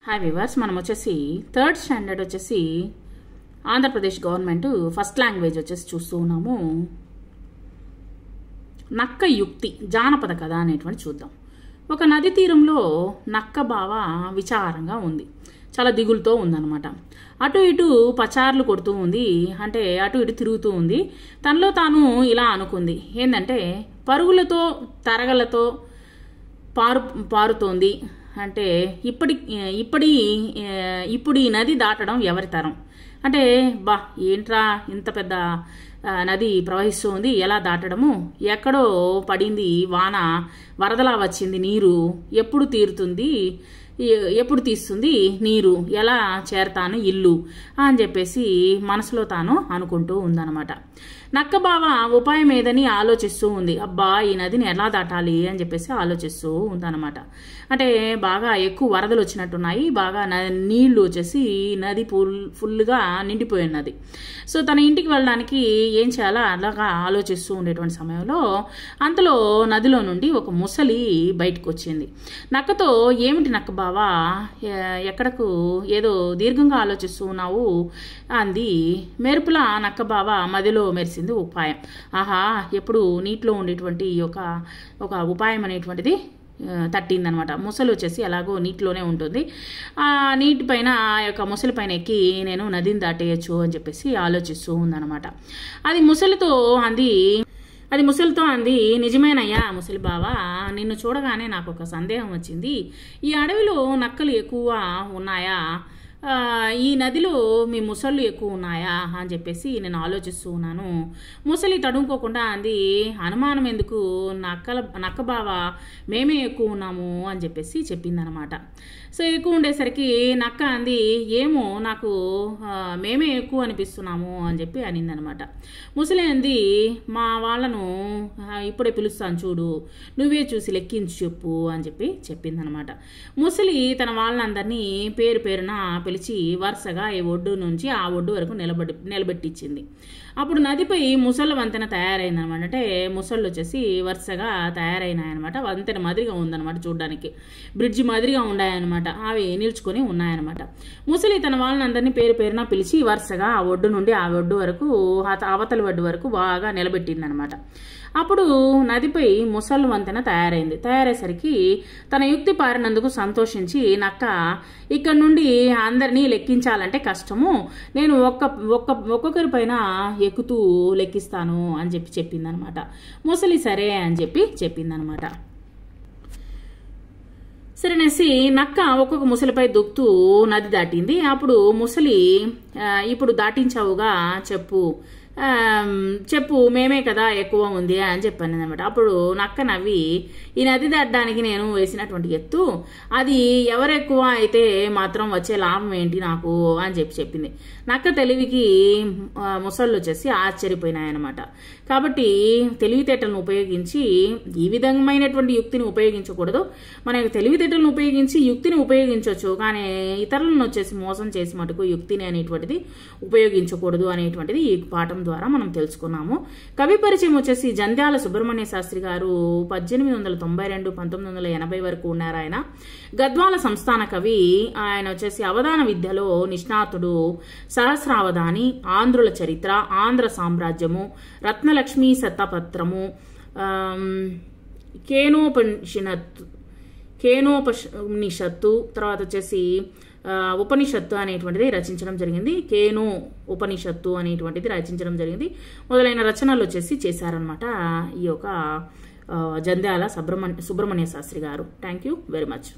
Hi viewers, మనం వచ్చేసి third standard వచ్చేసి ఆంధ్రప్రదేశ్ గవర్నమెంట్ ఫస్ట్ లాంగ్వేజ్ వచ్చేసి చూస్తూ ఉన్నాము. నక్క యుక్తి జానపద కథ అనేటువంటి చూద్దాం. ఒక నది తీరంలో నక్క బావ విచారంగా ఉంది, చాలా దిగులుతో ఉందన్నమాట. అటు ఇటు పచార్లు కొడుతూ ఉంది, అంటే అటు ఇటు తిరుగుతూ ఉంది. తనలో తాను ఇలా అనుకుంది, ఏంటంటే పరుగులతో తరగలతో పారుతోంది. అంటే ఇప్పుడు ఈ నది దాటడం ఎవరి తరం? అంటే ఏంట్రా ఇంత పెద్ద నది ప్రవహిస్తూ ఉంది, ఎలా దాటడము? ఎక్కడో పడింది వాన, వరదలా వచ్చింది నీరు, ఎప్పుడు తీస్తుంది నీరు, ఎలా చేరతాను ఇల్లు అని చెప్పేసి మనసులో తాను అనుకుంటూ ఉందన్నమాట. నక్క బావ ఉపాయం ఏదని ఆలోచిస్తూ ఉంది. అబ్బా, ఈ నదిని ఎలా దాటాలి అని చెప్పేసి ఆలోచిస్తూ ఉందన్నమాట. అంటే బాగా ఎక్కువ వరదలు వచ్చినట్టున్నాయి, బాగా నీళ్లు వచ్చేసి నది ఫుల్గా నిండిపోయి ఉన్నది. సో తన ఇంటికి వెళ్ళడానికి ఏం చేయాలో అలాగా ఆలోచిస్తూ ఉండేటువంటి సమయంలో అంతలో నదిలో నుండి ఒక ముసలి బయటకు వచ్చింది. నక్కతో, ఏమిటి నక్క బావా, ఎక్కడకు ఏదో దీర్ఘంగా ఆలోచిస్తూ ఉన్నావు అంది. మెరుపులా నక్క బావ మదిలో మెరిసింది ఉపాయం. ఆహా, ఎప్పుడు నీటిలో ఉండేటువంటి ఒక ఉపాయం అనేటువంటిది తట్టిందనమాట. ముసలి వచ్చేసి అలాగో నీటిలోనే ఉంటుంది. ఆ నీటిపైన ఆ యొక్క ముసలి పైన ఎక్కి నేను నదిని దాటేయచ్చు అని చెప్పేసి ఆలోచిస్తూ ఉందన్నమాట. అది ముసలితో అంది, నిజమేనయ్యా ముసలి బావా, నిన్ను చూడగానే నాకు ఒక సందేహం వచ్చింది. ఈ అడవిలో నక్కలు ఎక్కువ ఉన్నాయా, ఈ నదిలో మీ ముసళ్ళు ఎక్కువ ఉన్నాయా అని చెప్పేసి నేను ఆలోచిస్తూ ఉన్నాను. ముసలి తడుముకోకుండా అంది, అనుమానం ఎందుకు, నక్క బావ మేమే ఎక్కువ ఉన్నాము అని చెప్పేసి చెప్పిందనమాట. సో ఎక్కువ ఉండేసరికి నక్క అంది, ఏమో నాకు మేమే ఎక్కువ అనిపిస్తున్నాము అని చెప్పి అనిందనమాట. ముసలి అంది, మా వాళ్ళను ఇప్పుడే పిలుస్తాను చూడు, నువ్వే చూసి లెక్కించి చెప్పు అని చెప్పి చెప్పిందనమాట. ముసలి తన వాళ్ళందరినీ పేరు పేరున పిలిచి వరుసగా ఈ ఒడ్డు నుంచి ఆ ఒడ్డు వరకు నిలబెట్టించింది. అప్పుడు నదిపై ముసళ్ళ వంతెన తయారైందనమాట. అంటే ముసళ్ళు వచ్చేసి వరుసగా తయారైనాయన్నమాట. వంతెన మాదిరిగా ఉందన్నమాట, చూడడానికి బ్రిడ్జి మాదిరిగా ఉన్నాయన్నమాట. అవి నిల్చుకొని ఉన్నాయన్నమాట. ముసలి తన వాళ్ళందరినీ పేరు పేరున పిలిచి వరుసగా ఆ ఒడ్డు నుండి ఆ ఒడ్డు వరకు, అవతలి ఒడ్డు వరకు బాగా నిలబెట్టిందనమాట. అప్పుడు నదిపై ముసళ్ళు వంతెన తయారయ్యేసరికి తన యుక్తి పారినందుకు సంతోషించి నక్క, ఇక్కడ నుండి అందరినీ లెక్కించాలంటే కష్టము, నేను ఒక్కొక్కరి పైన ఎక్కుతూ లెక్కిస్తాను అని చెప్పి చెప్పిందనమాట. ముసలి సరే అని చెప్పి చెప్పిందనమాట. సరేనేసి నక్క ఒక్కొక్క ముసలిపై దూకుతూ నది దాటింది. అప్పుడు ముసలి, ఇప్పుడు దాటించావుగా చెప్పు మేమే కదా ఎక్కువ ఉంది అని చెప్పాను అనమాట. అప్పుడు నక్క నవ్వి, ఈ నది దాటడానికి నేను వేసినటువంటి ఎత్తు, అది ఎవరెక్కువ అయితే మాత్రం వచ్చే లాభం ఏంటి నాకు అని చెప్పింది. నక్క తెలివికి ముసళ్ళు వచ్చేసి ఆశ్చర్యపోయినాయన్నమాట. కాబట్టి తెలివితేటలను ఉపయోగించి ఈ విధమైనటువంటి యుక్తిని ఉపయోగించకూడదు. మన తెలివితేటలను ఉపయోగించి యుక్తిని ఉపయోగించవచ్చు, కానీ ఇతరులను వచ్చేసి మోసం చేసి మటుకు యుక్తిని అనేటువంటిది ఉపయోగించకూడదు అనేటువంటిది ఈ పాఠం ద్వారా మనం తెలుసుకున్నాము. కవి పరిచయం వచ్చేసి జంధ్యాల సుబ్రహ్మణ్య శాస్త్రి గారు 1892-1980 వరకు ఉన్నారు. ఆయన గద్వాల సంస్థాన కవి. ఆయన వచ్చేసి అవధాన విద్యలో నిష్ణాతుడు. సహస్రావధాని, ఆంధ్రుల చరిత్ర, ఆంధ్ర సామ్రాజ్యము, రత్నలక్ష్మి శతపత్రము, కేనోపనిషత్తు, తర్వాత వచ్చేసి ఉపనిషత్తు అనేటువంటిది రచించడం జరిగింది. కేను ఉపనిషత్తు అనేటువంటిది రచించడం జరిగింది. మొదలైన రచనలు వచ్చేసి చేశారనమాట ఈ యొక్క జంధ్యాల సుబ్రహ్మణ్య శాస్త్రి గారు. Thank you very much.